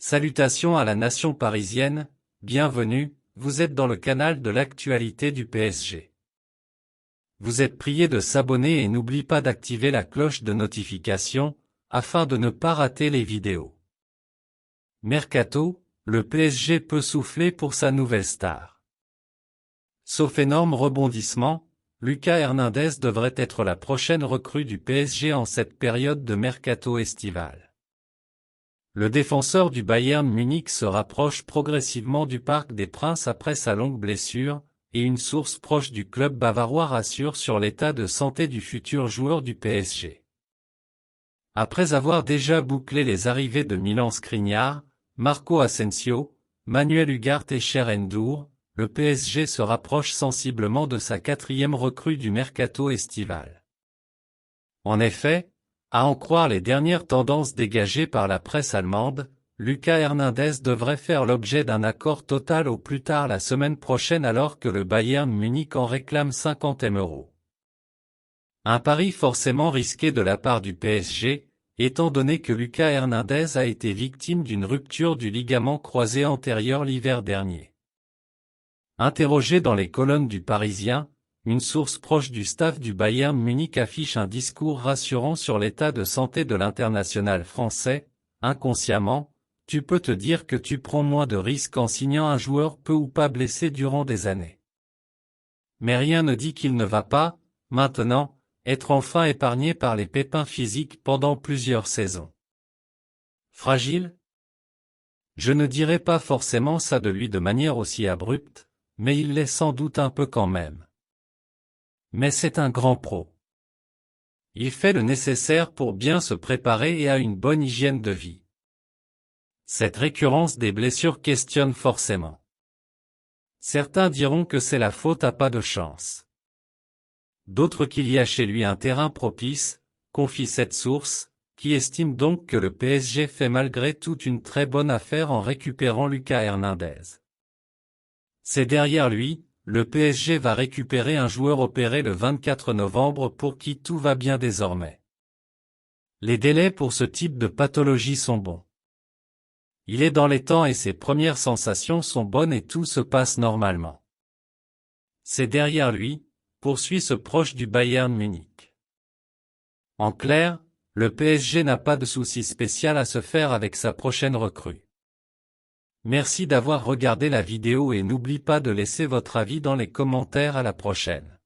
Salutations à la nation parisienne, bienvenue, vous êtes dans le canal de l'actualité du PSG. Vous êtes priés de s'abonner et n'oubliez pas d'activer la cloche de notification, afin de ne pas rater les vidéos. Mercato, le PSG peut souffler pour sa nouvelle star. Sauf énorme rebondissement, Lucas Hernandez devrait être la prochaine recrue du PSG en cette période de mercato estival. Le défenseur du Bayern Munich se rapproche progressivement du Parc des Princes après sa longue blessure, et une source proche du club bavarois rassure sur l'état de santé du futur joueur du PSG. Après avoir déjà bouclé les arrivées de Milan Skriniar, Marco Asensio, Manuel Ugarte et Cher N'Dour, le PSG se rapproche sensiblement de sa quatrième recrue du mercato estival. En effet, à en croire les dernières tendances dégagées par la presse allemande, Lucas Hernandez devrait faire l'objet d'un accord total au plus tard la semaine prochaine alors que le Bayern Munich en réclame 50 M €. Un pari forcément risqué de la part du PSG, étant donné que Lucas Hernandez a été victime d'une rupture du ligament croisé antérieur l'hiver dernier. Interrogé dans les colonnes du Parisien, une source proche du staff du Bayern Munich affiche un discours rassurant sur l'état de santé de l'international français. Inconsciemment, tu peux te dire que tu prends moins de risques en signant un joueur peu ou pas blessé durant des années. Mais rien ne dit qu'il ne va pas, maintenant, être enfin épargné par les pépins physiques pendant plusieurs saisons. Fragile? Je ne dirais pas forcément ça de lui de manière aussi abrupte, mais il l'est sans doute un peu quand même. Mais c'est un grand pro. Il fait le nécessaire pour bien se préparer et a une bonne hygiène de vie. Cette récurrence des blessures questionne forcément. Certains diront que c'est la faute à pas de chance. D'autres qu'il y a chez lui un terrain propice, confie cette source, qui estime donc que le PSG fait malgré tout une très bonne affaire en récupérant Lucas Hernandez. C'est derrière lui, le PSG va récupérer un joueur opéré le 24 novembre pour qui tout va bien désormais. Les délais pour ce type de pathologie sont bons. Il est dans les temps et ses premières sensations sont bonnes et tout se passe normalement. C'est derrière lui, poursuit ce proche du Bayern Munich. En clair, le PSG n'a pas de souci spécial à se faire avec sa prochaine recrue. Merci d'avoir regardé la vidéo et n'oublie pas de laisser votre avis dans les commentaires. À la prochaine.